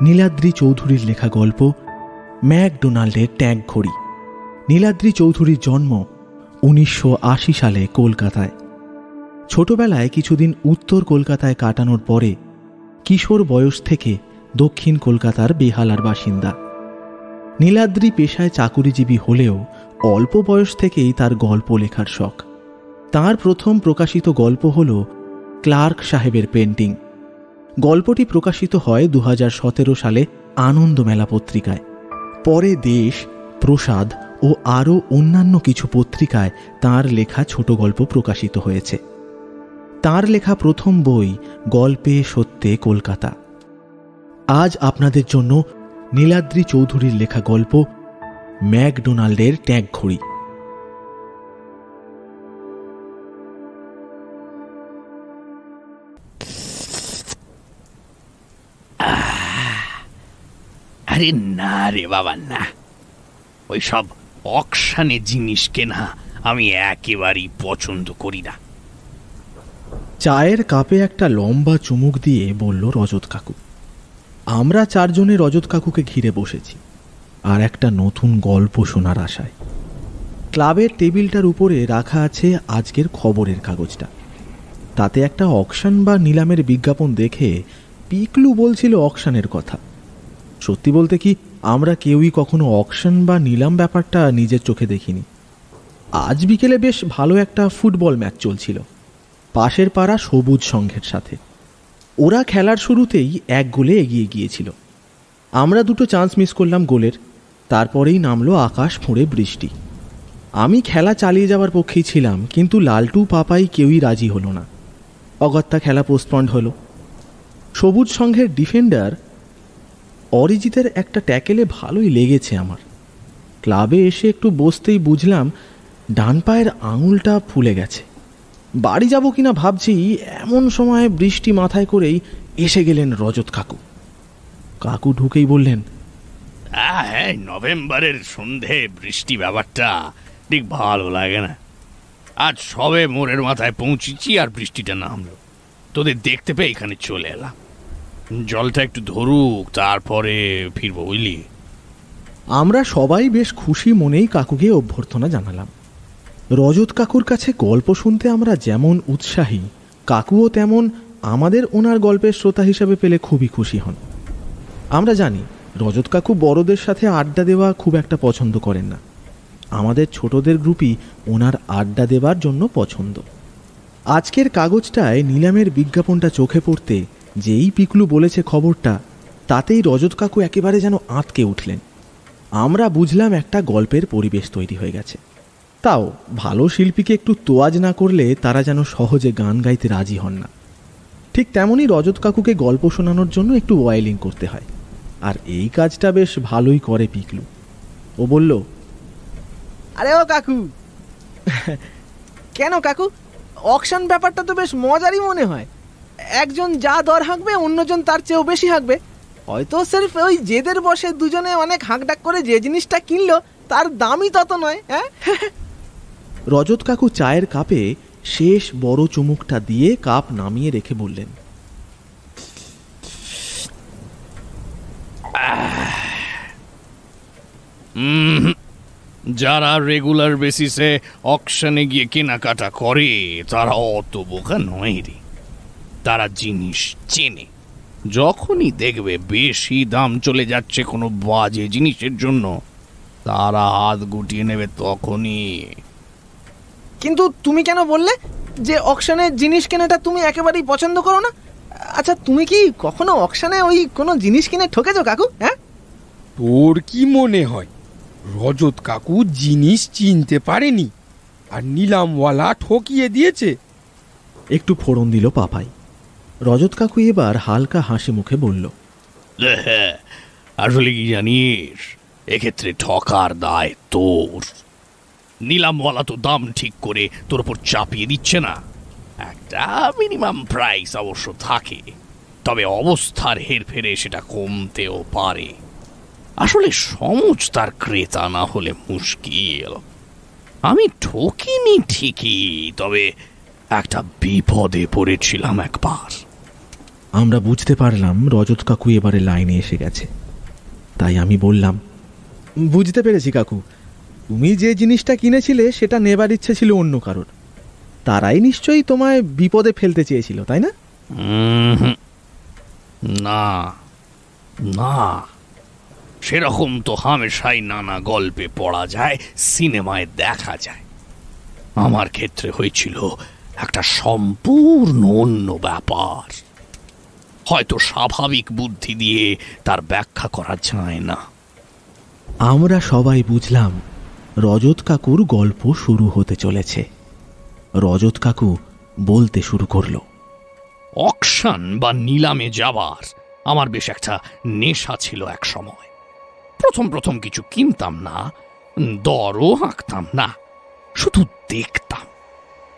নীলাদ্রি চৌধুরীর লেখা গল্প ম্যাকডোনাল্ডের ট্যাঙ্ক ঘড়ি। নীলাদ্রি চৌধুরীর জন্ম 1980 সালে কলকাতায়। ছোটবেলায় কিছুদিন উত্তর কলকাতায় কাটানোর পরে কিশোর বয়স থেকে দক্ষিণ কলকাতার বেহালার বাসিন্দা। নীলাদ্রি পেশায় চাকুরিজীবী হলেও অল্প বয়স থেকেই তার গল্প লেখার শখ। তার প্রথম প্রকাশিত গল্প হল ক্লার্ক সাহেবের পেন্টিং। গল্পটি প্রকাশিত হয় 2017 সালে আনন্দমেলা পত্রিকায়। পরে দেশ, প্রসাদ ও আরও অন্যান্য কিছু পত্রিকায় তার লেখা ছোট গল্প প্রকাশিত হয়েছে। তার লেখা প্রথম বই গল্পে সত্যে কলকাতা। আজ আপনাদের জন্য নীলাদ্রি চৌধুরীর লেখা গল্প ম্যাকডোনাল্ডের ট্যাঙ্ক ঘড়ি। আরে না রে বাবা, না, ওই সব অকশানে জিনিস কেনা আমি একেবারেই পছন্দ করি না। চায়ের কাপে একটা লম্বা চুমুক দিয়ে বলল রজত কাকু। আমরা চারজনে রজত কাকুকে ঘিরে বসেছি আর একটা নতুন গল্প শোনার আশায়। ক্লাবের টেবিলটার উপরে রাখা আছে আজকের খবরের কাগজটা। তাতে একটা অকশন বা নিলামের বিজ্ঞাপন দেখে পিকলু বলছিল অকশনের কথা। সত্যি বলতে কি, আমরা কেউই কখনো অকশন বা নিলাম ব্যাপারটা নিজের চোখে দেখিনি। আজ বিকেলে বেশ ভালো একটা ফুটবল ম্যাচ চলছিল পাশের পাড়া সবুজ সংঘের সাথে। ওরা খেলার শুরুতেই 1 গোলে এগিয়ে গিয়েছিল। আমরা দুটো চান্স মিস করলাম গোলের। তারপরেই নামলো আকাশ ফুঁড়ে বৃষ্টি। আমি খেলা চালিয়ে যাওয়ার পক্ষেই ছিলাম, কিন্তু লালটু পাপাই কেউই রাজি হলো না। অগত্যা খেলা পোস্টপন্ড হলো। সবুজ সংঘের ডিফেন্ডার অরিজিতের একটা ট্যাকেলে ভালোই লেগেছে আমার। ক্লাবে এসে একটু বসতেই বুঝলাম ডান পায়ের আঙুলটা ফুলে গেছে। বাড়ি যাব কিনা ভাবছি, এমন সময় বৃষ্টি মাথায় করেই এসে গেলেন রজত কাকু। কাকু ঢুকেই বললেন, হ্যাঁ, নভেম্বরের সন্ধে বৃষ্টি ব্যাপারটা ঠিক ভালো লাগে না। আজ সবে মোড়ের মাথায় পৌঁছেছি আর বৃষ্টিটা নামলো। তোদের দেখতে পেয়ে এখানে চলে এলাম। জলটা একটু ধরুক, তারপরে ফিরবো, বুঝলি। আমরা সবাই বেশ খুশি মনেই কাকুকে অভ্যর্থনা জানালাম। রজত কাকুর কাছে গল্প শুনতে আমরা যেমন উৎসাহী, কাকুও তেমন আমাদের ওনার গল্পের শ্রোতা হিসেবে পেলে খুবই খুশি হন। আমরা জানি রজত কাকু বড়দের সাথে আড্ডা দেওয়া খুব একটা পছন্দ করেন না। আমাদের ছোটদের গ্রুপই ওনার আড্ডা দেবার জন্য পছন্দ। আজকের কাগজটায় নিলামের বিজ্ঞাপনটা চোখে পড়তে যেই পিকলু বলেছে খবরটা, তাতেই রজত কাকু একেবারে যেন আঁতকে উঠলেন। আমরা বুঝলাম একটা গল্পের পরিবেশ তৈরি হয়ে গেছে। তাও ভালো শিল্পীকে একটু তোয়াজ না করলে তারা যেন সহজে গান গাইতে রাজি হন না। ঠিক তেমনই রজত কাকুকে গল্প শোনানোর জন্য একটু ওয়াইলিং করতে হয়, আর এই কাজটা বেশ ভালোই করে পিকলু। ও বলল, আরে ও কাকু। কেন কাকু, অকশন ব্যাপারটা তো বেশ মজারই মনে হয়। একজন যা দর হাঁকবে অন্যজন তার চেয়েও বেশি হাঁকবে। হয়তো সির্ফ ওই জেদের বসে দুজনে অনেক হাঁকডাক করে যে জিনিসটা কিনলো তার দামই তত নয়। হ্যাঁ, রজত কাকু চায়ের কাপে শেষ বড় চুমুকটা দিয়ে কাপ নামিয়ে রেখে বললেন, যারা রেগুলার বেসিসে অকশনে গিয়ে কেনাকাটা করে তারা অত বোকা নয় রে। তারা জিনিস চেনে। যখনই দেখবে বেশি দাম চলে যাচ্ছে কোনো বাজে জিনিসের জন্য, তারা হাত গুটিয়ে নেবে তখনই। কিন্তু তুমি কেন বললে যে অকশনে জিনিস কেনাটা তুমি একেবারেই পছন্দ করো না? আচ্ছা, তুমি কি কখনো অকশনে ওই কোনো জিনিস কিনে ঠকেছো কাকু? হ্যাঁ, তোর কি মনে হয় রজত কাকু জিনিস চিনতে পারেনি আর নিলামওয়ালা ঠকিয়ে দিয়েছে? একটু ফোড়ন দিল পাপাই। রজত কাকু এবার হালকা হাসি মুখে বলল, আসলে কি জানিস, এক্ষেত্রে ঠকার দায় তোর। নিলামওয়ালা তো দাম ঠিক করে তোর উপর চাপিয়ে দিচ্ছে না। একটা মিনিমাম প্রাইস অবশ্য থাকে, তবে অবস্থার হেরফেরে সেটা কমতেও পারে। আসলে সমঝদার ক্রেতা না হলে মুশকিল। আমি ঠকিনি ঠিকই, তবে একটা বিপদে পড়েছিলাম একবার। আমরা বুঝতে পারলাম রজত কাকু এবারে লাইনে এসে গেছে। তাই আমি বললাম, বুঝতে পেরেছি কাকু, তুমি যে জিনিসটা কিনেছিলে সেটা নেবার ইচ্ছে ছিল অন্য কারোর। তারাই নিশ্চয়ই তোমায় বিপদে ফেলতে চেয়েছিল, তাই না? না না, সেরকম তো হামেশাই নানা গল্পে পড়া যায়, সিনেমায় দেখা যায়। আমার ক্ষেত্রে হয়েছিল একটা সম্পূর্ণ অন্য ব্যাপার, হয়তো স্বাভাবিক বুদ্ধি দিয়ে তার ব্যাখ্যা করা যায় না। আমরা সবাই বুঝলাম রজত কাকুর গল্প শুরু হতে চলেছে। রজত কাকু বলতে শুরু করলো, অকশন বা নিলামে যাবার আমার বেশ একটা নেশা ছিল এক সময়। প্রথম প্রথম কিছু কিনতাম না, দরও হাঁকতাম না, শুধু দেখতাম।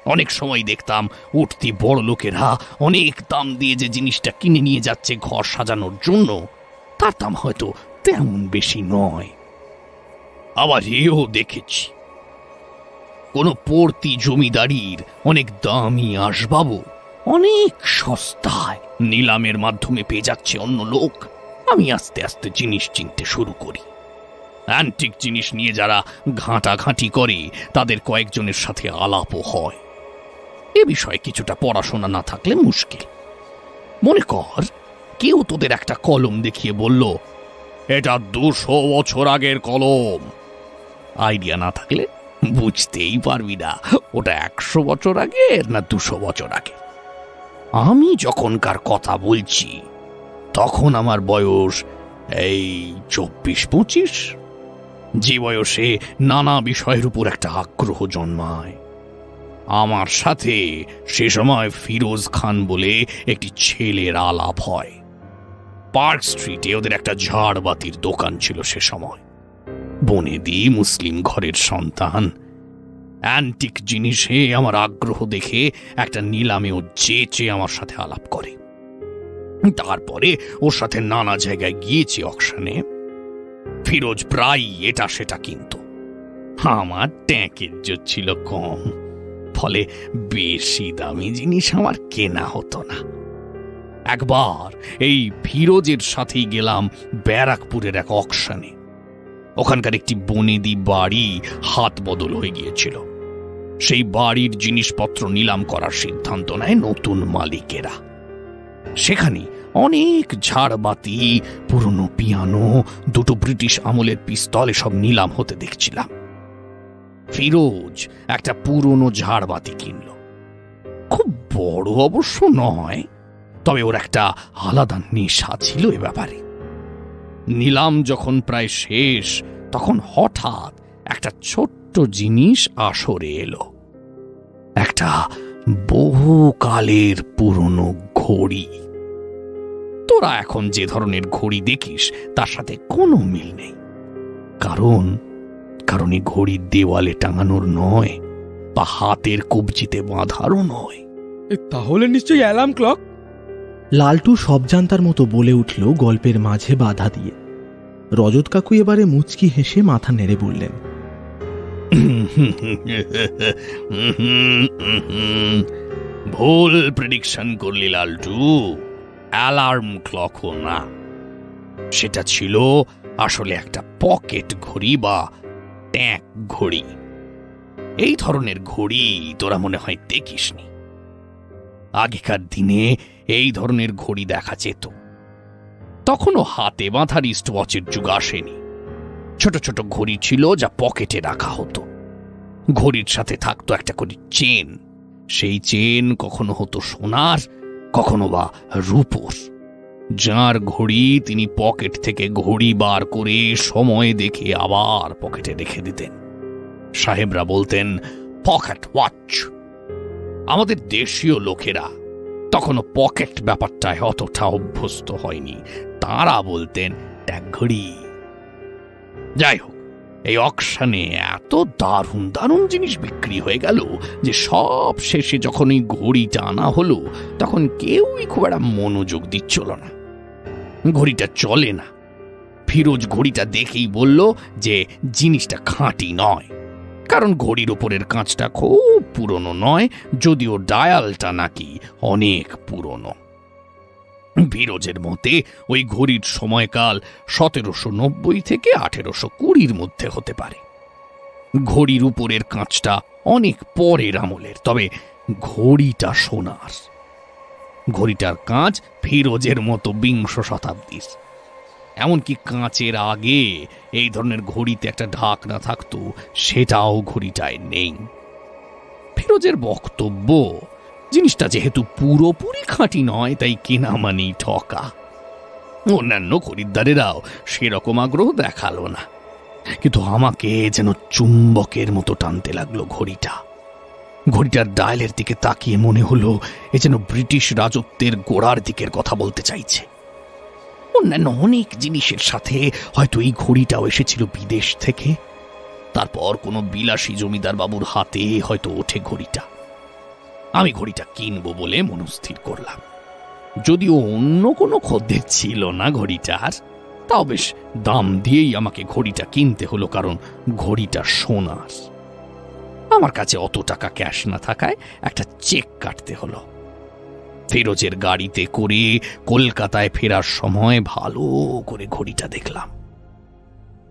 অনেক সময় দেখতাম উঠতি বড় লোকেরা অনেক দাম দিয়ে যে জিনিসটা কিনে নিয়ে যাচ্ছে ঘর সাজানোর জন্য, তার দাম হয়তো তেমন বেশি নয়। আবার এও দেখেছি কোনো পড়তি জমিদারির অনেক দামি আসবাবও অনেক সস্তায় নিলামের মাধ্যমে পেয়ে যাচ্ছে অন্য লোক। আমি আস্তে আস্তে জিনিস চিনতে শুরু করি। অ্যান্টিক জিনিস নিয়ে যারা ঘাঁটাঘাঁটি করে তাদের কয়েকজনের সাথে আলাপও হয়। এ বিষয়ে কিছুটা পড়াশোনা না থাকলে মুশকিল। মনে কর কেউ তোদের একটা কলম দেখিয়ে বলল, এটা 200 বছর আগের কলম। আইডিয়া না থাকলে বুঝতেই পারবি না ওটা 100 বছর আগের না 200 বছর আগে। আমি যখনকার কথা বলছি তখন আমার বয়স এই 24-25। যে বয়সে নানা বিষয়ের উপর একটা আগ্রহ জন্মায়। আমার সাথে সে সময় ফিরোজ খান বলে একটি ছেলের আলাপ হয়। পার্ক স্ট্রিটে ওদের একটা ঝাড়বাতির দোকান ছিল সে সময়। বনেদি মুসলিম ঘরের সন্তান। অ্যান্টিক জিনিসে আমার আগ্রহ দেখে একটা নিলামেও চেয়ে আমার সাথে আলাপ করে। তারপরে ওর সাথে নানা জায়গায় গিয়েছি অকশনে। ফিরোজ প্রায় এটা সেটা কিনতো। আমার ট্যাঁকের জোর ছিল কম, ফলে বেশি দামি জিনিস আমার কেনা হতো না। একবার এই ফিরোজের সাথেই গেলাম ব্যারাকপুরের এক অকশনে। ওখানকার একটি বনেদি বাড়ি হাত বদল হয়ে গিয়েছিল। সেই বাড়ির জিনিসপত্র নিলাম করার সিদ্ধান্ত নেয় নতুন মালিকেরা। সেখানে অনেক ঝাড়বাতি, পুরনো পিয়ানো, 2টো ব্রিটিশ আমলের পিস্তল এসব নিলাম হতে দেখছিলাম। ফিরোজ একটা পুরনো ঝাড়বাতি কিনল। খুব বড় অবশ্য নয়, তবে ওর একটা আলাদা নেশা ছিল এ ব্যাপারে। নিলাম যখন প্রায় শেষ তখন হঠাৎ একটা ছোট্ট জিনিস আসরে এলো। একটা বহুকালের পুরনো ঘড়ি। তোরা এখন যে ধরনের ঘড়ি দেখিস তার সাথে কোনো মিল নেই। কারণ এই ঘড়ি দেওয়ালে টাঙানোর নয় বা হাতের কবজিতে বাঁধারও নয়। তাহলে নিশ্চয়ই অ্যালার্ম ক্লক। লালটু সব জানতার মতো বলে উঠল গল্পের মাঝে বাধা দিয়ে। রজত কাকু এবারে মুচকি হেসে মাথা নেড়ে বললেন, ভুল প্রেডিকশন করলি লালটু। অ্যালার্ম ক্লকও না, সেটা ছিল আসলে একটা পকেট ঘড়ি বা ট্যাঁক ঘড়ি। এই ধরনের ঘড়ি তোরা মনে হয় দেখিসনি। আগেকার দিনে এই ধরনের ঘড়ি দেখা যেত। তখনও হাতে বাঁধা রিস্ট ওয়াচের যুগ আসেনি। ছোট ছোট ঘড়ি ছিল যা পকেটে রাখা হতো। ঘড়ির সাথে থাকতো একটা করে চেন। সেই চেন কখনো হতো সোনার, কখনো বা রূপোর। যার ঘড়ি তিনি পকেট থেকে ঘড়ি বার করে সময় দেখে আবার পকেটে রেখে দিতেন। সাহেবরা বলতেন পকেট ওয়াচ। আমাদের দেশীয় লোকেরা তখনও পকেট ব্যাপারটায় অতটা অভ্যস্ত হয়নি। তারা বলতেন ট্যাগ ঘড়ি। যাই হোক, এই অকশনে এত দারুণ দারুণ জিনিস বিক্রি হয়ে গেল যে সব শেষে যখন এই ঘড়িটা আনা হলো তখন কেউই খুব একটা মনোযোগ দিচ্ছিল না। ঘড়িটা চলে না। ফিরোজ ঘড়িটা দেখেই বলল যে জিনিসটা খাঁটি নয়, কারণ ঘড়ির ওপরের কাঁচটা খুব পুরনো নয়, যদিও ডায়ালটা নাকি অনেক পুরনো। ফিরোজের মতে ওই ঘড়ির সময়কাল 1790 থেকে 1820 মধ্যে হতে পারে। ঘড়ির উপরের কাঁচটা অনেক পরের আমলের, তবে ঘড়িটা সোনার। ঘড়িটার কাঁচ ফিরোজের মতো 20 শতাব্দীর। এমনকি কাঁচের আগে এই ধরনের ঘড়িতে একটা ঢাকনা থাকতো, সেটাও ঘড়িটায় নেই। ফিরোজের বক্তব্য, জিনিসটা যেহেতু পুরোপুরি খাঁটি নয়, তাই কেনা মানেই ঠকা। অন্যান্য খরিদ্দারেরাও সেরকম আগ্রহ দেখালো না, কিন্তু আমাকে যেন চুম্বকের মতো টানতে লাগলো ঘড়িটা। ঘড়িটার ডায়ালের দিকে তাকিয়ে মনে হলো এ যেন ব্রিটিশ রাজত্বের গোড়ার দিকের কথা বলতে চাইছে। অন্যান্য অনেক জিনিসের সাথে হয়তো এই ঘড়িটাও এসেছিল বিদেশ থেকে। তারপর কোনো বিলাসী জমিদার বাবুর হাতে হয়তো ওঠে ঘড়িটা। আমি ঘড়িটা কিনবো বলে মনস্থির করলাম। যদিও অন্য কোনো খদ্দের ছিল না ঘড়িটার, তাও বেশ দাম দিয়েই আমাকে ঘড়িটা কিনতে হলো, কারণ ঘড়িটা সোনার। আমার কাছে অত টাকা ক্যাশ না থাকায় একটা চেক কাটতে হলো। ফিরোজের গাড়িতে করে কলকাতায় ফেরার সময় ভালো করে ঘড়িটা দেখলাম।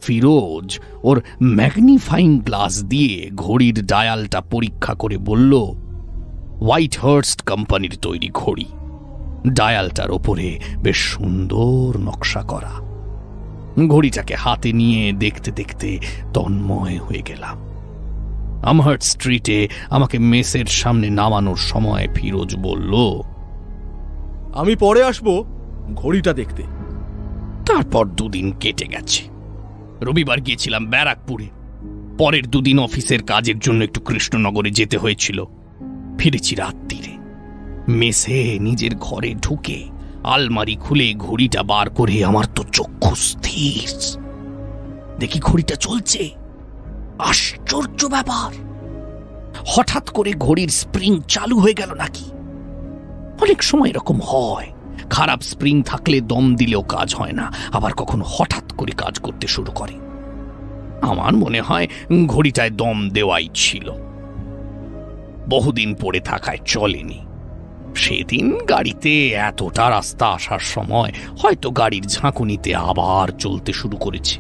ফিরোজ ওর ম্যাগনিফাইং গ্লাস দিয়ে ঘড়ির ডায়ালটা পরীক্ষা করে বলল, হোয়াইট হার্স্ট কোম্পানির তৈরি ঘড়ি। ডায়ালটার ওপরে বেশ সুন্দর নকশা করা। ঘড়িটাকে হাতে নিয়ে দেখতে দেখতে তন্ময় হয়ে গেলাম। আমহার্ট স্ট্রিটে আমাকে মেসের সামনে নামানোর সময় ফিরোজ বলল, আমি পরে আসবো ঘড়িটা দেখতে। তারপর 2 দিন কেটে গেছে। রবিবার গিয়েছিলাম ব্যারাকপুরে। পরের 2 দিন অফিসের কাজের জন্য একটু কৃষ্ণনগরে যেতে হয়েছিল। ফিরেছি রাত্রিরে। মেসে নিজের ঘরে ঢুকে আলমারি খুলে ঘড়িটা বার করে আমার তো চক্ষু স্থির। দেখি ঘড়িটা চলছে। আশ্চর্য ব্যাপার, হঠাৎ করে ঘড়ির স্প্রিং চালু হয়ে গেল নাকি। অনেক সময় এরকম হয়, খারাপ স্প্রিং থাকলে দম দিলেও কাজ হয় না, আবার কখনো হঠাৎ করে কাজ করতে শুরু করে। আমার মনে হয় ঘড়িটায় দম দেওয়াই ছিল, বহুদিন পড়ে থাকায় চলেনি। সেদিন গাড়িতে এতটা রাস্তা আসার সময় হয়তো গাড়ির ঝাঁকুনিতে আবার চলতে শুরু করেছে।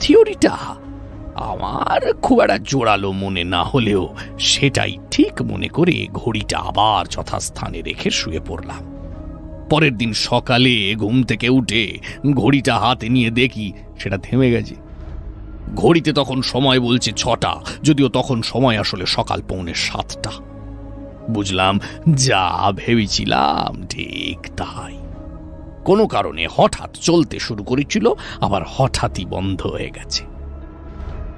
থিওরিটা আমার খুব একটা জোরালো মনে না হলেও সেটাই ঠিক মনে করে ঘড়িটা আবার যথাস্থানে রেখে শুয়ে পড়লাম। পরের দিন সকালে ঘুম থেকে উঠে ঘড়িটা হাতে নিয়ে দেখি সেটা থেমে গেছে। ঘড়িতে তখন সময় বলছে 6টা, যদিও তখন সময় আসলে সকাল 6:45। বুঝলাম যা ভেবেছিলাম ঠিক তাই। কোনো কারণে হঠাৎ চলতে শুরু করেছিল, আবার হঠাৎই বন্ধ হয়ে গেছে।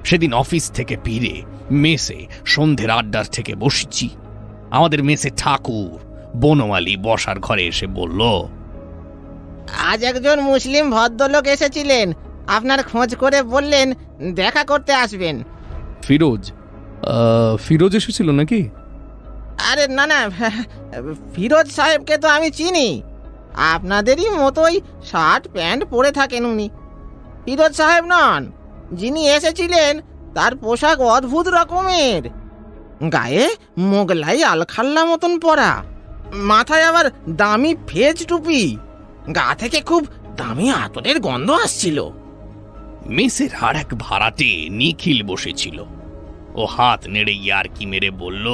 সেদিন অফিস থেকে ফিরে মেসে সন্ধ্যের আড্ডার থেকে বসেছি। আমাদের মেসে ঠাকুর বনমালী বসার ঘরে এসে বলল, আজ একজন মুসলিম ভদ্রলোক এসেছিলেন, আপনার খোঁজ করে বললেন দেখা করতে আসবেন। ফিরোজ এসেছিল নাকি? আরে না না, ফিরোজ সাহেবকে তো আমি চিনি, আপনাদেরই মতোই শার্ট প্যান্ট পরে থাকেন উনি। ফিরোজ সাহেব নন, যিনি এসেছিলেন তার পোশাক অদ্ভুত রকমের। গায়ে মোগলাই আলখাল্লা মতন পরা, মাথায় আবার দামি ফেজ টুপি, গা থেকে খুব দামি আতরের গন্ধ আসছিল। মেসের আর এক ভাড়াটে নিখিল বসেছিল। ও হাত নেড়ে ইয়ার্কি মেরে বলল,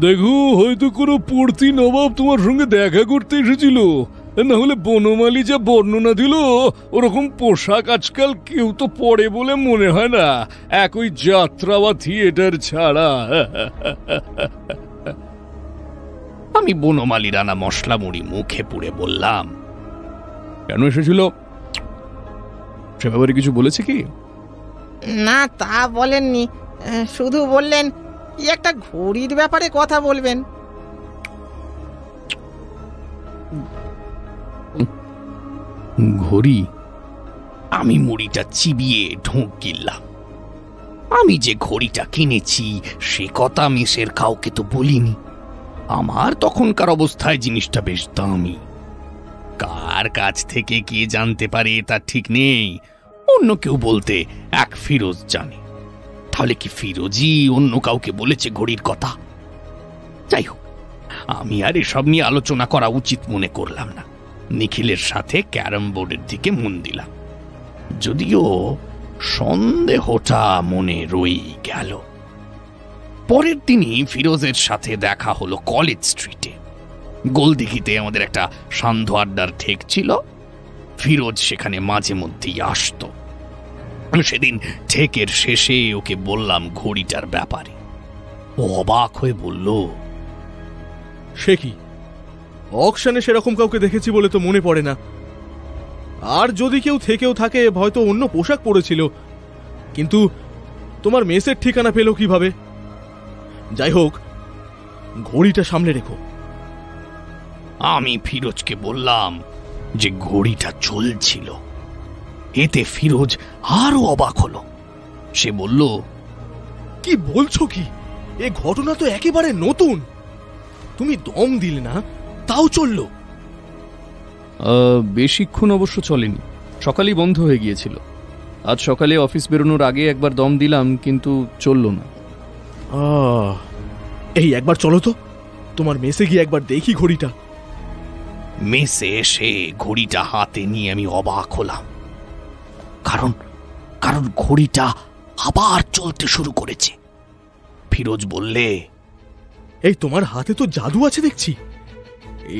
দেখো, হয়তো কোনো পড়তি নবাব তোমার সঙ্গে দেখা করতে এসেছিল, না হলে বনমালী যা বর্ণনা দিল ওরকম পোশাক আজকাল কেউ তো পরে বলে মনে হয় না, একই যাত্রা বা থিয়েটার ছাড়া। আমি বনমালী রানা মশলা মুড়ি মুখে পুড়ে বললাম, কেন এসেছিল সে ব্যাপারে কিছু বলেছে কি? না, তা বলেননি, শুধু বললেন কি একটা ঘড়ির ব্যাপারে কথা বলবেন। ঘড়ি? আমি মুড়িটা চিবিয়ে ঢোক গিললাম। আমি যে ঘড়িটা কিনেছি সে কথা মেসের কাউকে তো বলিনি। আমার তখনকার অবস্থায় জিনিসটা বেশ দামি। কার কাছ থেকে কে জানতে পারে তা ঠিক নেই। অন্য কেউ বলতে এক ফিরোজ জানে। তাহলে কি ফিরোজই অন্য কাউকে বলেছে ঘড়ির কথা? যাই হোক, আমি আর এসব নিয়ে আলোচনা করা উচিত মনে করলাম না। নিখিলের সাথে ক্যারাম বোর্ডের দিকে মন দিলাম, যদিও সন্দেহটা মনে রই গেল। পরের দিনই ফিরোজের সাথে দেখা হলো কলেজ স্ট্রিটে। গোলদিঘিতে আমাদের একটা সান্ধ্য আড্ডার ঠেক ছিল। ফিরোজ সেখানে মাঝে মধ্যেই আসতো। সেদিন ঠেকের শেষে ওকে বললাম ঘড়িটার ব্যাপারে। ও অবাক হয়ে বলল, সে কি, অকশনে সেরকম কাউকে দেখেছি বলে তো মনে পড়ে না। আর যদি কেউ থেকেও থাকে হয়তো অন্য পোশাক পরেছিল, কিন্তু তোমার মেসের ঠিকানা পেল কিভাবে? যাই হোক, ঘড়িটা সামলে রেখো। আমি ফিরোজকে বললাম যে ঘড়িটা চলছিল। এতে ফিরোজ আরো অবাক হলো। সে বলল, কি বলছো কি, এ ঘটনা তো একেবারে নতুন। তুমি দম দিলে না, তাও চললো? বেশিক্ষণ অবশ্য চলেনি, সকালেই বন্ধ হয়ে গিয়েছিল। আজ সকালে অফিস বেরোনোর আগে একবার দম দিলাম, কিন্তু চলল না। এই একবার চলো তো, তোমার মেসে গিয়ে একবার দেখি ঘড়িটা। মেসে এসে ঘড়িটা হাতে নিয়ে আমি অবাক হলাম, কারণ ঘড়িটা আবার চলতে শুরু করেছে। ফিরোজ বললে, এই তোমার হাতে তো জাদু আছে দেখছি।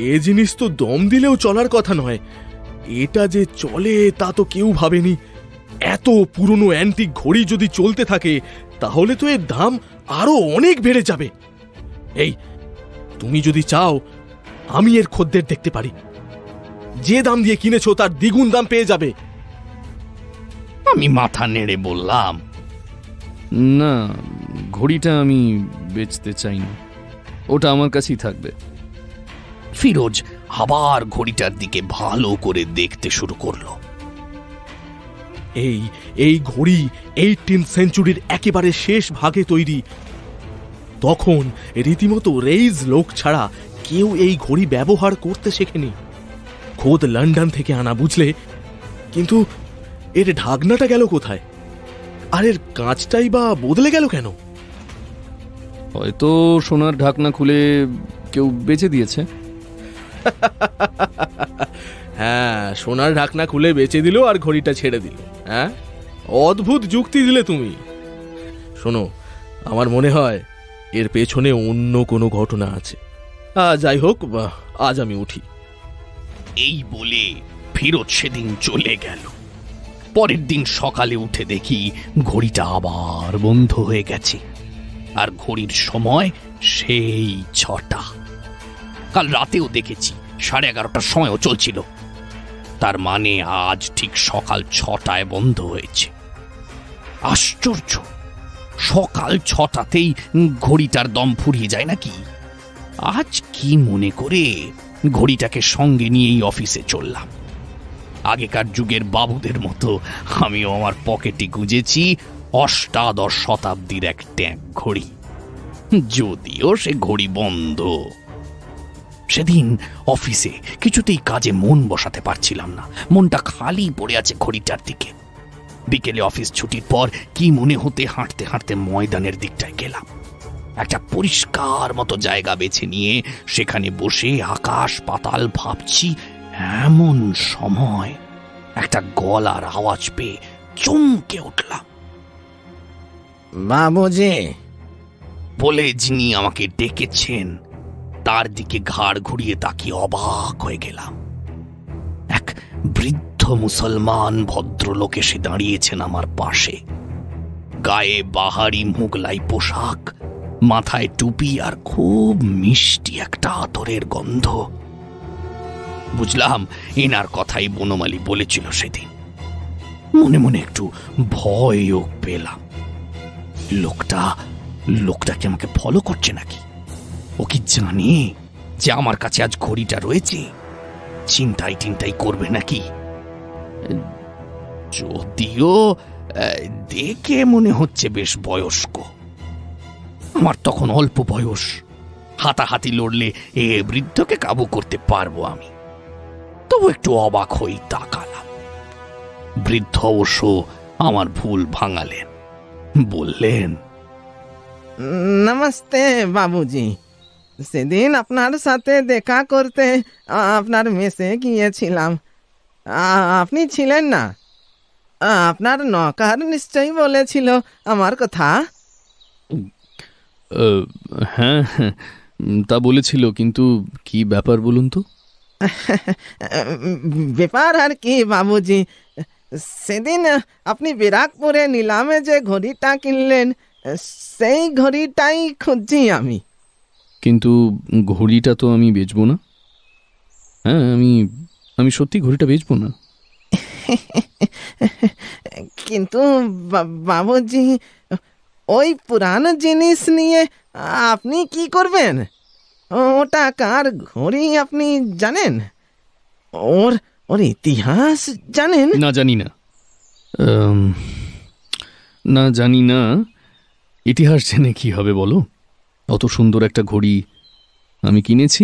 এ জিনিস তো দম দিলেও চলার কথা নয়। এটা যে চলে তা তো কেউ ভাবেনি। এত পুরনো অ্যান্টিক ঘড়ি যদি চলতে থাকে, তাহলে তো এর দাম আরো অনেক বেড়ে যাবে। এই, তুমি যদি চাও, আমি এর খদ্দের দেখতে পারি। যে দাম দিয়ে কিনেছো তার দ্বিগুণ দাম পেয়ে যাবে। আমি মাথা নেড়ে বললাম, না, ঘড়িটা আমি বেচতে চাই না, ওটা আমার কাছেই থাকবে। ফিরোজ আবার ঘড়িটার দিকে ভালো করে দেখতে শুরু করলো। এই ঘড়ি 18th সেঞ্চুরির একেবারে শেষ ভাগে তৈরি। তখন রীতিমতো রেইজ লোক ছাড়া কেউ এই ঘড়ি ব্যবহার করতে শেখেনি। খোদ লন্ডন থেকে আনা, বুঝলে? কিন্তু এর ঢাকনাটা গেল কোথায়? আর এর কাঁচটাই বা বদলে গেল কেন? হয়তো সোনার ঢাকনা খুলে কেউ বেচে দিয়েছে। হ্যাঁ, সোনার ঢাকনা খুলে বেচে দিল আর ঘড়িটা ছেড়ে দিল। হ্যাঁ, অদ্ভুত যুক্তি দিলে তুমি। শোনো, আমার মনে হয় এর পেছনে অন্য কোনো ঘটনা আছে। যাই হোক, আজ আমি উঠি। এই বলে ফিরোজ সেদিন চলে গেল। পরের দিন সকালে উঠে দেখি ঘড়িটা আবার বন্ধ হয়ে গেছে, আর ঘড়ির সময় সেই 6টা। কাল রাতেও দেখেছি 11:30টার সময়ও চলছিল। তার মানে আজ ঠিক সকাল 6টায় বন্ধ হয়েছে। আশ্চর্য, সকাল 6টাতেই ঘড়িটার দম ফুরিয়ে যায় নাকি? আজ কি মনে করে ঘড়িটাকে সঙ্গে নিয়েই অফিসে চললাম। আগেকার যুগের বাবুদের মতো আমিও আমার পকেটে গুঁজেছি অষ্টাদশ শতাব্দীর এক ট্যাঙ্ক ঘড়ি, যদিও সে ঘড়ি বন্ধ। সেদিন অফিসে কিছুতেই কাজে মন বসাতে পারছিলাম না, মনটা খালি পড়ে আছে ঘড়িটার দিকে। বিকেলে অফিস ছুটির পর কি মনে হতে হাঁটতে হাঁটতে ময়দানের দিকটায় গেলাম। একটা পরিষ্কার মতো জায়গা বেছে নিয়ে সেখানে বসে আকাশ পাতাল ভাবছি, এমন সময় একটা গলার আওয়াজ পেয়ে চমকে উঠলাম। বাবুজি বলে যিনি আমাকে ডেকেছেন তার দিকে ঘাড় ঘুরিয়ে তাকিয়ে অবাক হয়ে গেলাম। এক বৃদ্ধ মুসলমান ভদ্রলোক এসে দাঁড়িয়েছেন আমার পাশে। গায়ে বাহারি মুগলাই পোশাক, মাথায় টুপি, আর খুব মিষ্টি একটা আতরের গন্ধ। বুঝলাম এনার কথাই বনমালী বলেছিল সেদিন। মনে মনে একটু ভয়ও পেলাম। লোকটা কি আমাকে ফলো করছে নাকি? ও কি জানে যে আমার কাছে আজ ঘড়িটা রয়েছে? চিন্তাই করবে নাকি? যদিও দেখে মনে হচ্ছে বেশ বয়স্ক। আমার তখন অল্প বয়স, হাতাহাতি লড়লে এ বৃদ্ধকে কাবু করতে পারবো আমি। তবু একটু অবাক হয়ে তাকালাম। বৃদ্ধ অবশ্য আমার ভুল ভাঙালেন, বললেন, নমস্তে বাবুজি। সেদিন আপনার সাথে দেখা করতে আপনার মেসে গিয়েছিলাম, আপনি ছিলেন না। আপনার নকার নিশ্চয়ই বলেছিল আমার কথা। হ্যাঁ, তা বলেছিল, কিন্তু কি ব্যাপার বলুন তো? ব্যাপার আর কি বাবুজি, সেদিন আপনি ব্যারাকপুরে নিলামে যে ঘড়িটা কিনলেন, সেই ঘড়িটাই খুঁজছি আমি। কিন্তু ঘড়িটা তো আমি বেচবো না। হ্যাঁ, আমি সত্যি ঘড়িটা বেচবো না। কিন্তু বাবুজি, ওই পুরানো জিনিস নিয়ে আপনি কি করবেন? ওটা কার ঘড়ি আপনি জানেন? ওর ইতিহাস জানেন? না, জানি না। না, জানি না। ইতিহাস জেনে কি হবে বলো? অত সুন্দর একটা ঘড়ি আমি কিনেছি,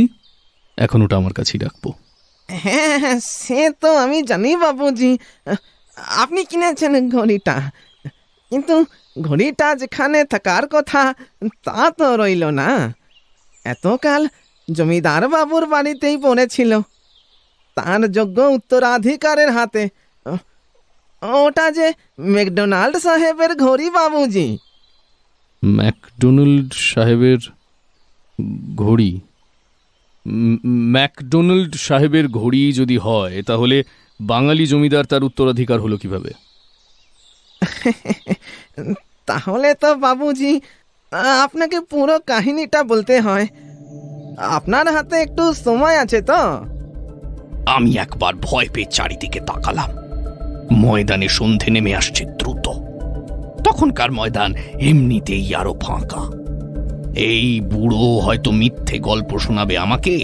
এখন ওটা আমার কাছেই রাখবো। হ্যাঁ, সে তো আমি জানি বাবুজি, আপনি কিনেছেন ঘড়িটা, কিন্তু ঘড়িটা যেখানে থাকার কথা তা তো রইল না। এতকাল জমিদার বাবুর বাড়িতেই পড়েছিল, তার যোগ্য উত্তরাধিকারের হাতে। ওটা যে ম্যাকডোনাল্ড সাহেবের ঘড়ি বাবুজি। ম্যাকডোনাল্ড সাহেবের ঘড়ি? ম্যাকডোনাল্ড সাহেবের ঘড়ি যদি হয়, তাহলে বাঙালি জমিদার তার উত্তরাধিকার হলো কিভাবে? তাহলে তো বাবুজি আপনাকে পুরো কাহিনীটা বলতে হয়। আপনার হাতে একটু সময় আছে তো? আমি একবার ভয় পেয়ে চারিদিকে তাকালাম। ময়দানে সন্ধে নেমে আসছে দ্রুত। তখনকার ময়দান এমনিতেই আরো ফাঁকা। এই বুড়ো হয়তো মিথ্যে গল্প শোনাবে আমাকে,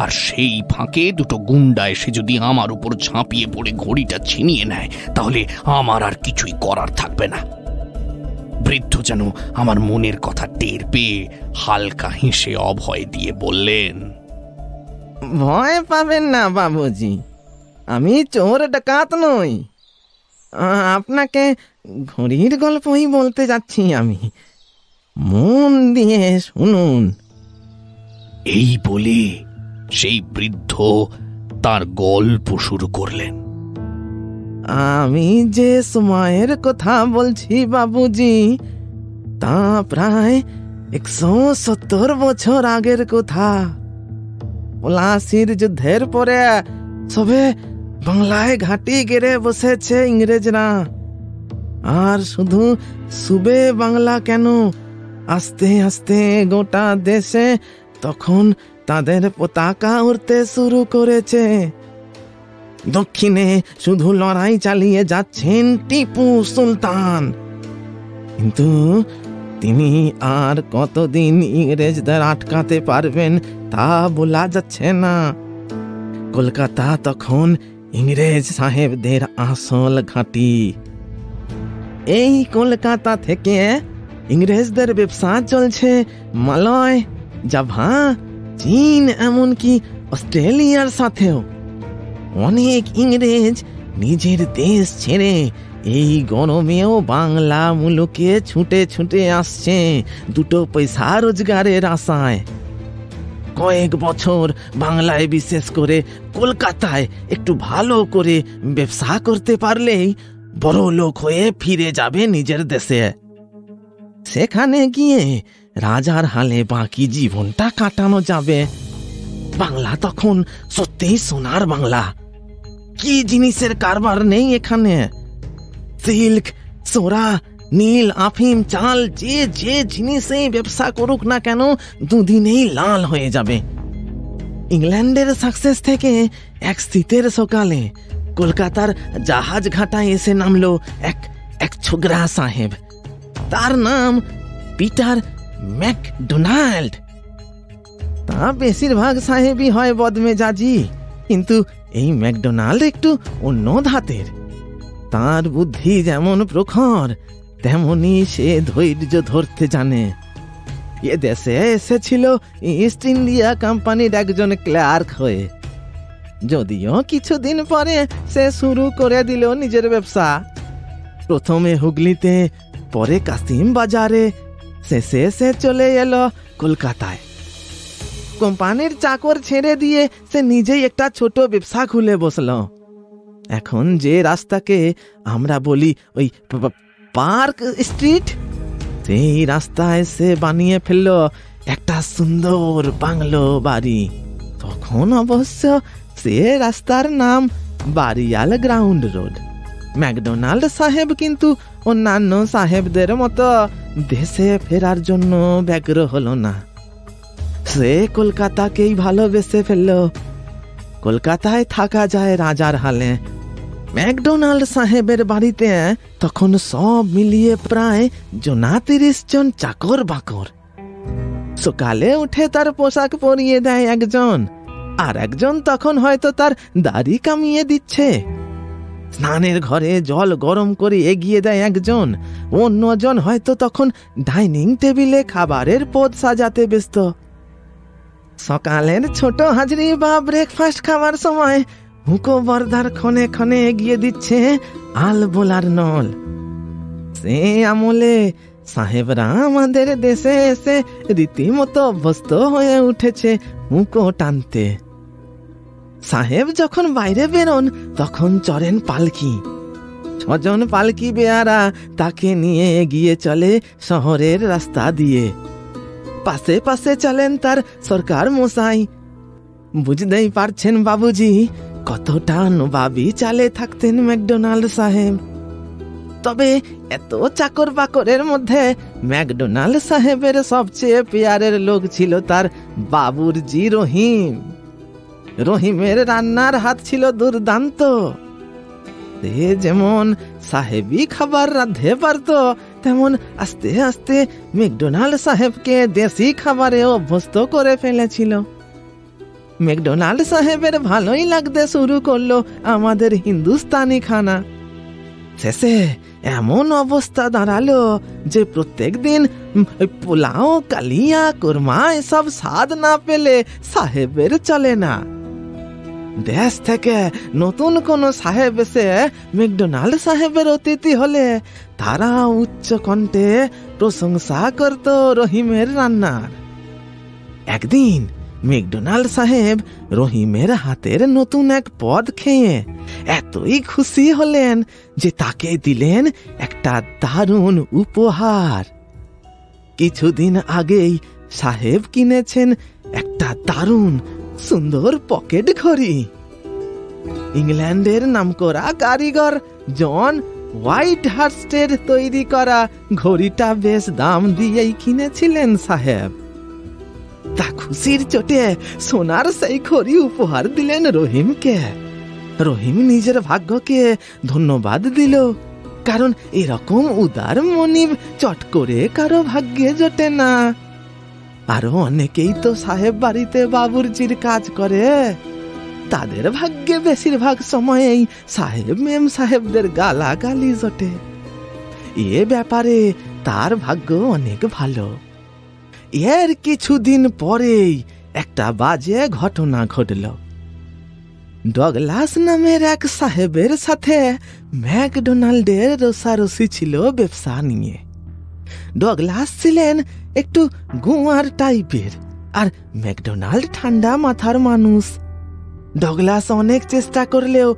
আর সেই ফাঁকে দুটো গুন্ডা এসে যদি আমার উপর ঝাঁপিয়ে পড়ে ঘড়িটা ছিনিয়ে নেয়, তাহলে আমার আর কিছুই করার থাকবে না। বৃদ্ধ যেন আমার মনের কথা টের পেয়ে হালকা হেসে অভয় দিয়ে বললেন, ভয় পাবেন না বাবুজি, আমি চোর ডাকাত নই। আপনাকে ঘড়ির গল্পই বলতে যাচ্ছি আমি, মন দিয়ে শুনুন। এই বলে সেই বৃদ্ধ তার গল্প শুরু করলেন। আমি যে সময়ের কথা বলছি বাবুজি, তা প্রায় 170 বছর আগের কথা। পলাশির যুদ্ধের পরে সবে বাংলায় ঘাঁটি গেড়ে বসেছে ইংরেজরা। আর শুধু সুবে বাংলা কেন, আস্তে আস্তে গোটা দেশে তখন তাদের পতাকা উড়তে শুরু করেছে। দক্ষিণে শুধু লড়াই চালিয়ে যাচ্ছেন টিপু সুলতান, কিন্তু তিনি আর কতদিন ইংরেজদের আটকাতে পারবেন তা বলা যাচ্ছে না। কলকাতা তখন ইংরেজ সাহেবদের আসল ঘাঁটি। এই কলকাতা থেকে ইংরেজদের ব্যবসা চলছে মালয়, জাভা, চীন, এমনকি অস্ট্রেলিয়ার সাথেও। অনেক ইংরেজ নিজের দেশ ছেড়ে এই গরমেও বাংলা মুলুকে ছুটে ছুটে আসছে দুটো পয়সা রোজগারের আশায়। কয়েক বছর বাংলায়, বিশেষ করে কলকাতায় একটু ভালো করে ব্যবসা করতে পারলেই বড় লোক হয়ে ফিরে যাবে নিজের দেশে। সেখানে গিয়ে রাজার হালে বাকি জীবনটা কাটানো যাবে। বাংলা তখন সত্যিই সোনার বাংলা। কি জিনিসের কারবার নেই এখানে! সিল্ক, সোরা, নীল, আফিম, চাল, যে যে জিনিসেই ব্যবসা করুক না কেন, দুদিনেই লাল হয়ে যাবে। ইংল্যান্ডের সাকসেস থেকে এক শীতের সকালে কলকাতার জাহাজ ঘাটায় এসে নামলো এক ছোকরা সাহেব। তার নাম পিটার ম্যাকডোনাল্ড। তা বেশিরভাগ সাহেবই হয় বদমেজাজি, কিন্তু এই ম্যাকডোনাল্ড একটু অন্য ধাতের। তার বুদ্ধি যেমন প্রখর, তেমনি সে ধৈর্য ধরতে জানে। এ দেশে এসেছিল ইস্ট ইন্ডিয়া কোম্পানির একজন ক্লার্ক হয়ে। যদিও কিছুদিন পরে সে শুরু করে দিল নিজের ব্যবসা। প্রথমে হুগলিতে, পরে কাসিম বাজারে, শেষে সে চলে এলো কলকাতায়। কোম্পানির চাকর ছেড়ে দিয়ে সে নিজেই একটা ছোট ব্যবসা খুলে বসলো। এখন যে রাস্তাকে আমরা বলি ওই পার্ক স্ট্রিট, সেই রাস্তায় সে বানিয়ে ফেললো একটা সুন্দর বাংলো বাড়ি। তখন অবশ্য সে রাস্তার নাম বারিয়াল গ্রাউন্ড রোড। ম্যাকডোনাল্ড সাহেব কিন্তু অন্যান্য সাহেবদের মতো দেশে ফেরার জন্য ব্যগ্র হলো না। সে কলকাতাকেই ভালোবেসে ফেলল। কলকাতায় থাকা যায় রাজার হালে। ম্যাকডোনাল্ড সাহেবের বাড়িতে তখন সব মিলিয়ে প্রায় 30 জন চাকর বাকর। সকালে উঠে তার পোশাক পরিয়ে দেয় একজন, আর একজন তখন হয়তো তার দাড়ি কামিয়ে দিচ্ছে। স্নানের ঘরে জল গরম করে এগিয়ে দেয় একজন, অন্যজন হয়তো তখন ডাইনিং টেবিলে খাবারের পদ সাজাতে ব্যস্ত। সকালের ছোট হাজরি বা ব্রেকফাস্ট খাবার সময় হুঁকো বর্দার ক্ষণে ক্ষণে এগিয়ে দিচ্ছে আল বোলার নল। সে আমলে সাহেবরা আমাদের দেশে এসে রীতিমতো অভ্যস্ত হয়ে উঠেছে হুঁকো টানতে। সাহেব যখন বাইরে বেরোন তখন চড়েন পালকি। 6 জন পালকি বেয়ারা তাকে নিয়ে এগিয়ে চলে শহরের রাস্তা দিয়ে। পাশে পাশে চলেন তার সরকার মশাই। বুঝতেই পারছেন বাবুজি কতটা নবাবি চালে থাকতেন ম্যাকডোনাল্ড সাহেব। তবে এত চাকর বাকরের মধ্যে ম্যাকডোনাল্ড সাহেবের সবচেয়ে পেয়ারের লোক ছিল তার বাবুরজি রহিম। রহিমের রান্নার হাত ছিল দুর্দান্ত। সে যেমন সাহেবি খাবার রাঁধতে পারত, তেমন আস্তে আস্তে ম্যাকডোনাল্ড সাহেবকে দেশি খাবারে অভ্যস্ত করে ফেলেছিল। ম্যাকডোনাল্ড সাহেবের ভালোই লাগতে শুরু করলো আমাদের হিন্দুস্তানি খানা। শেষে এমন অবস্থা দাঁড়ালো যে প্রত্যেক দিন পোলাও, কালিয়া, কোরমা এসব স্বাদ না পেলে সাহেবের চলে না। দেশ থেকে নতুন কোন সাহেব এসে ম্যাকডোনাল্ড সাহেবের অতিথি হলে তারা উচ্চ কণ্ঠে প্রশংসা করত রহিমের রান্নার। একদিন ম্যাকডোনাল্ড সাহেব রহিমের হাতের নতুন এক পদ খেয়ে এতই খুশি হলেন যে তাকে দিলেন একটা দারুণ উপহার। কিছুদিন আগেই সাহেব কিনেছেন একটা দারুণ সুন্দর পকেট ঘড়ি। ইংল্যান্ডের নামকরা কারিগর জন হোয়াইট হার্স্টের তৈরি করা ঘড়িটা বেশ দাম দিয়েই কিনেছিলেন সাহেব। তা খুশির চোটে সোনার সেই ঘড়ি উপহার দিলেন রহিমকে। রহিম নিজের ভাগ্যকে ধন্যবাদ দিল, কারণ এরকম উদার মনিব চট করে কারো ভাগ্যে জোটে না। আরো অনেকেই তো সাহেব বাড়িতে বাবুর্চির কাজ করে, তাদের ভাগ্যে বেশিরভাগ সময়েই সাহেব মেম সাহেবদের গালাগালি জোটে। এ ব্যাপারে তার ভাগ্য অনেক ভালো। এর কিছুদিন পরেই একটা বাজে ঘটনা ঘটল। ডগলাস নামের এক সাহেবের সাথে ম্যাকডোনাল্ডের রসারসি ছিল ব্যবসা নিয়ে। ডগলাস ছিলেন একটু গুয়ার টাইপের, আর ম্যাকডোনাল্ড ঠান্ডা মাথার মানুষ। ডগলাস অনেক চেষ্টা করলেও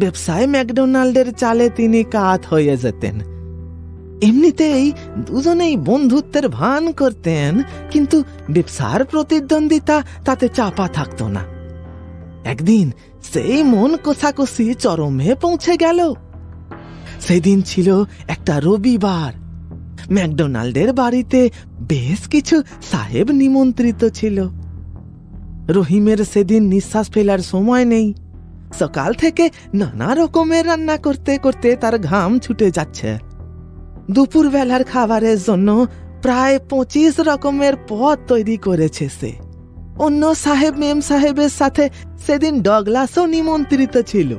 ব্যবসায় ম্যাকডোনাল্ডের চালে তিনি কাত হয়ে যেতেন। এমনিতেই দুজনেই বন্ধুত্বের ভান করতেন, কিন্তু ব্যবসার প্রতিদ্বন্দ্বিতা তাতে চাপা থাকতো না। একদিন সেই মন কষাকষি চরমে পৌঁছে গেল। সেদিন ছিল একটা রবিবার। ম্যাকডোনাল্ডের বাড়িতে বেশ কিছু সাহেব নিমন্ত্রিত ছিল। রহিমের সেদিন নিঃশ্বাস ফেলার সময় নেই। সকাল থেকে নানা রকমের রান্না করতে করতে তার ঘাম ছুটে যাচ্ছে। দুপুর বেলার খাবারের জন্য প্রায় 25 রকমের পদ তৈরি করেছে সে। অন্য সাহেব মেম সাহেবের সাথে সেদিন ডগলাসও নিমন্ত্রিত ছিল।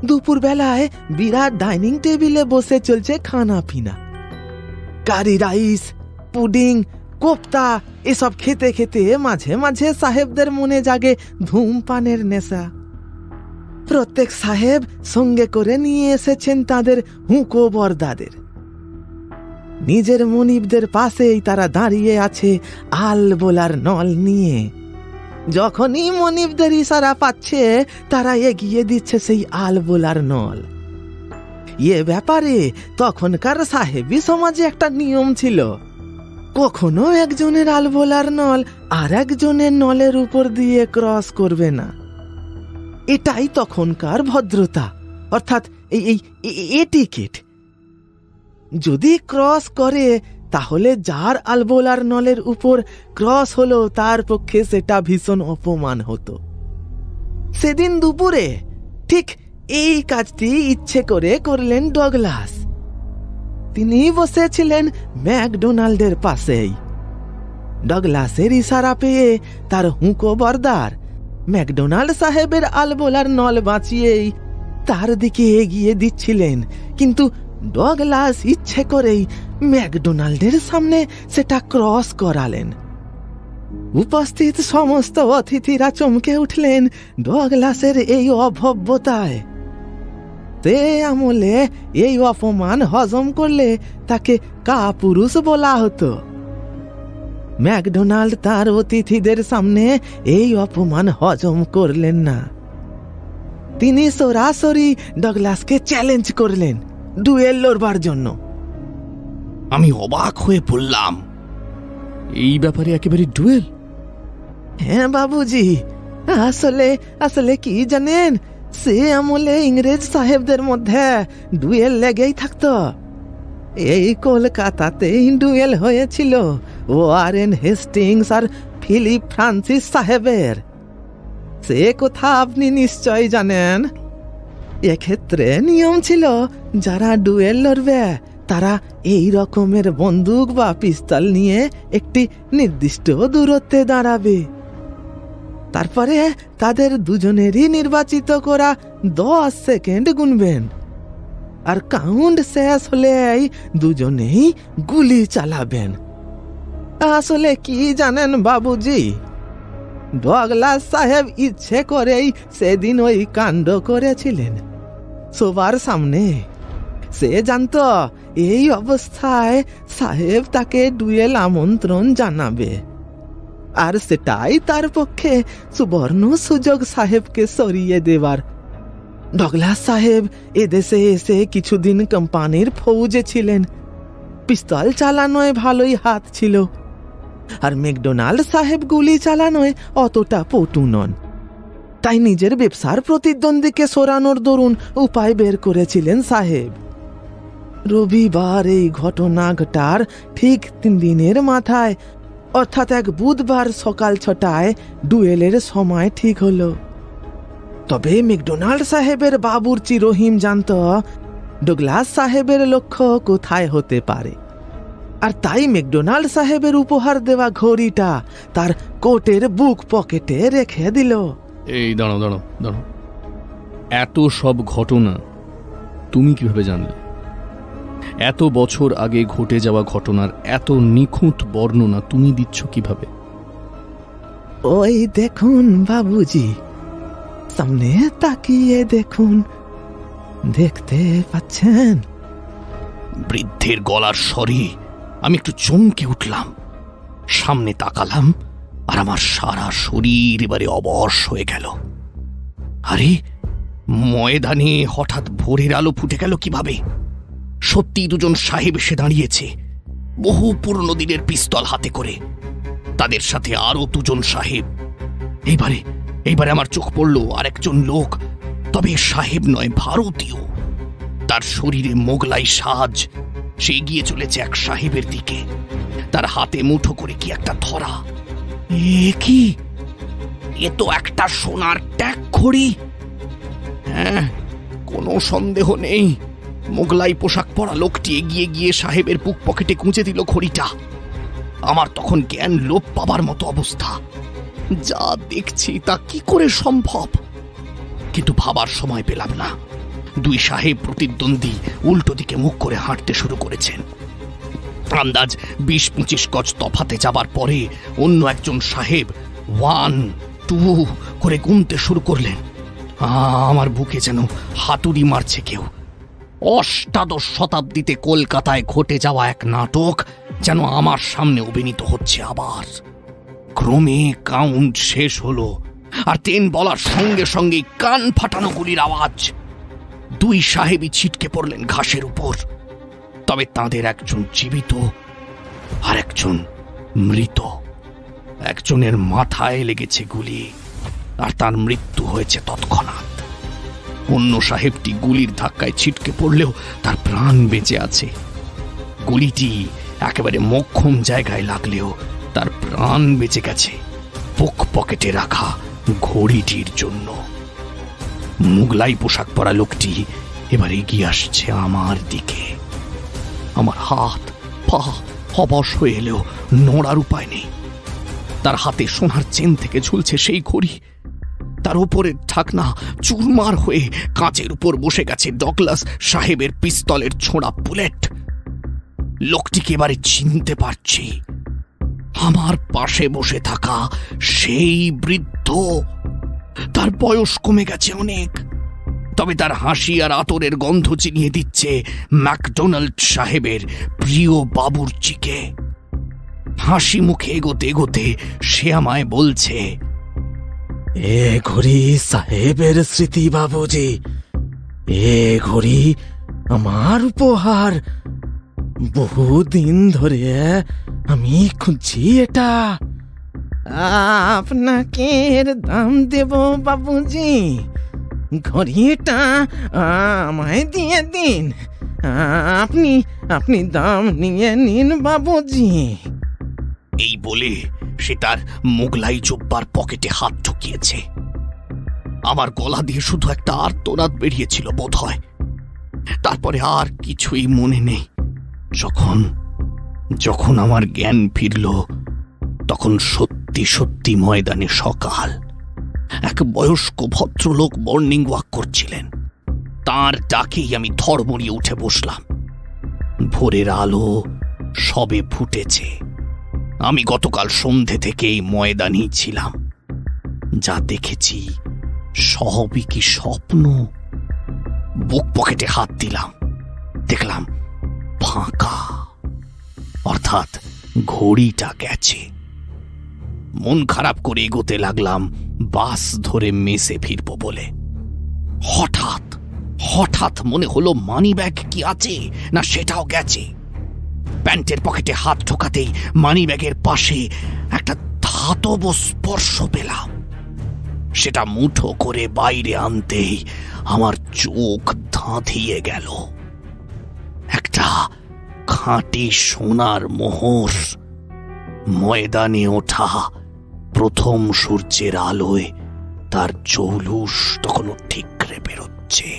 দুপুর বেলায় বিরাট ডাইনিং টেবিলে বসে চলছে খানা পিনা। কারি রাইস, পুডিং, কোপ্তা এসব খেতে খেতে মাঝে মাঝে সাহেবদের মনে জাগে ধূমপানের নেশা। প্রত্যেক সাহেব সঙ্গে করে নিয়ে এসেছেন তাদের হুঁকো বরদাদের। নিজের মনিবদের পাশেই তারা দাঁড়িয়ে আছে আল বোলার নল নিয়ে। যখনই মনিবদের ইশারা পাচ্ছে তারা এগিয়ে দিচ্ছে সেই আলবোলার নল। এ ব্যাপারে তখনকার সাহেবি সমাজে একটা নিয়ম ছিল, কখনো একজনের আলবোলার নল আর একজনের নলের উপর দিয়ে ক্রস করবে না। এটাই তখনকার ভদ্রতা, অর্থাৎ এই এটিকেট। যদি ক্রস করে তাহলে যার আলবোলার নলের উপর ক্রস হলো তার পক্ষে সেটা ভীষণ অপমান হতো। সেদিন দুপুরে ঠিক এই কাজটি ইচ্ছে করে করলেন ডগলাস। তিনি বসেছিলেন ম্যাকডোনাল্ডের পাশেই। ডগলাসের ইশারা পেয়ে তার হুঁকো বরদার ম্যাকডোনাল্ড সাহেবের আলবোলার নল বাঁচিয়েই তার দিকে এগিয়ে দিচ্ছিলেন, কিন্তু ডগলাস ইচ্ছে করেই ম্যাকডোনাল্ডের সামনে সেটা ক্রস করালেন। উপস্থিত সমস্ত অতিথিরা চমকে উঠলেন ডগলাসের এই অভব্যতায়। তে আমলে এই অপমান হজম করলে তাকে কাপুরুষ বলা হতো। ম্যাকডোনাল্ড তার অতিথিদের সামনে এই অপমান হজম করলেন না। তিনি সরাসরি ডগলাসকে চ্যালেঞ্জ করলেন ডুয়েল লড়বার জন্য। আমি অবাক হয়ে পড়লাম, এই ব্যাপারে একেবারে ডুয়েল? হ্যাঁ বাবুজি, আসলে আসলে কি জানেন, সে আমলে ইংরেজ সাহেবদের মধ্যে ডুয়েল লেগেই থাকতো। এই কলকাতাতেই ডুয়েল হয়েছিল ওয়ারেন হেস্টিংস আর ফিলিপ ফ্রান্সিস সাহেবের। সে কথা আপনি নিশ্চয় জানেন। এক্ষেত্রে নিয়ম ছিল, যারা ডুয়েল লড়বে তারা এই রকমের বন্দুক বা পিস্তল নিয়ে একটি নির্দিষ্ট দূরত্বে দাঁড়াবে। তারপরে তাদের দুজনেরই নির্বাচিত করা 10 সেকেন্ড গুনবেন, আর কাউন্ট শেষ হলেই দুজনেই গুলি চালাবেন। আসলে কি জানেন বাবুজি, ডগলাস সাহেব ইচ্ছে করেই সেদিন ওই কাণ্ড করেছিলেন সবার সামনে। সে জানতো এই অবস্থায় সাহেব তাকে ডুয়েল আমন্ত্রণ জানাবে, আর সেটাই তার পক্ষে সুবর্ণ সুযোগ সাহেবকে সরিয়ে দেবার। ডগলাস সাহেব এদেশে এসে কিছুদিন কোম্পানির ফৌজে ছিলেন, পিস্তল চালানোয় ভালোই হাত ছিল, আর ম্যাকডোনাল্ড সাহেব গুলি চালানোয় অতটা পটু নন। তাই নিজের ব্যবসার প্রতিদ্বন্দ্বীকে সরানোর দরুন উপায় বের করেছিলেন সাহেব। রবিবার এই ঘটনাটার ঠিক 3 দিনের মাথায়, অর্থাৎ এক বুধবার সকাল 6টায় ডুয়েলের সময় ঠিক হলো। তবে ম্যাকডোনাল্ড সাহেবের বাবুর্চি রহিম জানত ডগলাস সাহেবের লক্ষ্য কোথায় হতে পারে, আর তাই ম্যাকডোনাল্ড সাহেবের উপহার দেওয়া ঘড়িটা তার কোটের বুক পকেটে রেখে দিল। এই দাঁড়াও দাঁড়াও দাঁড়াও, এত সব ঘটনা তুমি কিভাবে জানলে? এত বছর আগে ঘটে যাওয়া ঘটনার এত নিখুঁত বর্ণনা তুমি দিচ্ছ কিভাবে? ওই দেখুন বাবুজি, সামনে তাকিয়ে দেখুন, দেখতে পাচ্ছেন? বৃদ্ধের গলার স্বরে আমি একটু চমকে উঠলাম। সামনে তাকালাম আর আমার সারা শরীর এবারে অবশ হয়ে গেল। আরে, ময়দানে হঠাৎ ভোরের আলো ফুটে গেল কিভাবে? সত্যি দুজন সাহেব এসে দাঁড়িয়েছে, বহু পুরনো দিনের পিস্তল হাতে করে। তাদের সাথে আরো 2 জন সাহেব। এইবারে আমার চোখ পড়ল আরেকজন লোক, তবে সাহেব নয়, ভারতীয়। তার শরীরে মোগলাই সাজ। সে এগিয়ে চলেছে এক সাহেবের দিকে, তার হাতে মুঠো করে কি একটা ধরা। কি? এ তো একটা সোনার ট্যাগ ঘড়ি। হ্যাঁ, কোনো সন্দেহ নেই, মোগলাই পোশাক পরা লোকটি এগিয়ে গিয়ে সাহেবের বুক পকেটে গুঁজে দিল ঘড়িটা। আমার তখন জ্ঞান লোপ পাবার মতো অবস্থা। যা দেখছি তা কি করে সম্ভব? কিন্তু ভাবার সময় পেলাম না। 2 সাহেব প্রতিদ্বন্দ্বী উল্টো দিকে মুখ করে হাঁটতে শুরু করেছেন। আন্দাজ 20-25 গজ তফাতে যাবার পরে অন্য একজন সাহেব 1, 2 করে গুনতে শুরু করলেন। আমার বুকে যেন হাতুড়ি মারছে কেউ। অষ্টাদশ শতাব্দীতে কলকাতায় ঘটে যাওয়া এক নাটক যেন আমার সামনে অভিনীত হচ্ছে আবার। ক্রমে কাউন্ট শেষ হলো, আর 10 বলার সঙ্গে সঙ্গে কান ফাটানো গুলির আওয়াজ। 2 সাহেবই ছিটকে পড়লেন ঘাসের উপর। তবে তাদের একজন জীবিত আর একজন মৃত। একজনের মাথায় লেগেছে গুলি, আর তার মৃত্যু হয়েছে তৎক্ষণাৎ। অন্য সাহেবটি গুলির ধাক্কায় ছিটকে পড়লেও তার প্রাণ বেঁচে আছে। গুলিটি একেবারে মোক্ষম জায়গায় লাগলেও তার প্রাণ বেঁচে গেছে বুক পকেটে রাখা ঘড়িটির জন্য। মুগলাই পোশাক পরা লোকটি এবার এগিয়ে আসছে আমার দিকে। আমার হাত পা অবশ হয়ে এলেও নড়ার উপায় নেই। তার হাতে সোনার চেন থেকে ঝুলছে সেই ঘড়ি। তার উপরের ঢাকনা চুরমার হয়ে কাঁচের উপর বসে গেছে ডগলাস সাহেবের পিস্তলের ছোঁড়া বুলেট। লোকটিকে এবারে চিনতে পারছি। আমার পাশে বসে থাকা সেই বৃদ্ধ। তার বয়স কমে গেছে অনেক, তবে তার হাসি আর আতরের গন্ধ চিনিয়ে দিচ্ছে ম্যাকডোনাল্ড সাহেবের প্রিয় বাবুর্চিকে। হাসি মুখে এগোতে এগোতে সে আমায় বলছে, এ ঘড়ি সাহেবের স্মৃতি বাবুজি। এ ঘড়ি আমার উপহার। বহুদিন ধরে আমি খুঁজছি এটা। আপনাকে এর দাম দেব বাবুজি। ঘড়িটা আমায় দিয়ে দিন। আপনি দাম নিয়ে নিন বাবুজি। এই বলে সে তার মোগলাই জব্বার পকেটে হাত ঢুকিয়েছে। আমার গলা দিয়ে শুধু একটা আর্তনাদ বেরিয়েছিল বোধ হয়। তারপরে আর কিছুই মনে নেই। যখন আমার জ্ঞান ফিরল, তখন সত্যি সত্যি ময়দানে সকাল। এক বয়স্ক ভদ্রলোক মর্নিং ওয়াক করছিলেন। তার ডাকেই আমি ধড়মড়িয়ে উঠে বসলাম। ভোরের আলো সবে ফুটেছে। আমি গতকাল সন্ধে থেকেই ময়দানেই ছিলাম। যা দেখেছি সবই কি স্বপ্ন? বুক পকেটে হাত দিলাম, দেখলাম ফাঁকা, অর্থাৎ ঘড়িটা গেছে। মন খারাপ করে এগোতে লাগলাম বাস ধরে মেসে ফিরবো বলে। হঠাৎ মনে হলো মানি ব্যাগ কি আছে না সেটাও গেছে। প্যান্টের পকেটে হাত ঢোকাতেই মানি ব্যাগের পাশে একটা ধাতব স্পর্শ পেলাম। সেটা মুঠো করে বাইরে আনতেই আমার চোখ ধাঁধিয়ে গেল। একটা খাঁটি সোনার মোহর। ময়দানে ওঠা প্রথম সূর্যের আলোয় তার জৌলুস তখনও ঠিকরে বেরোচ্ছে।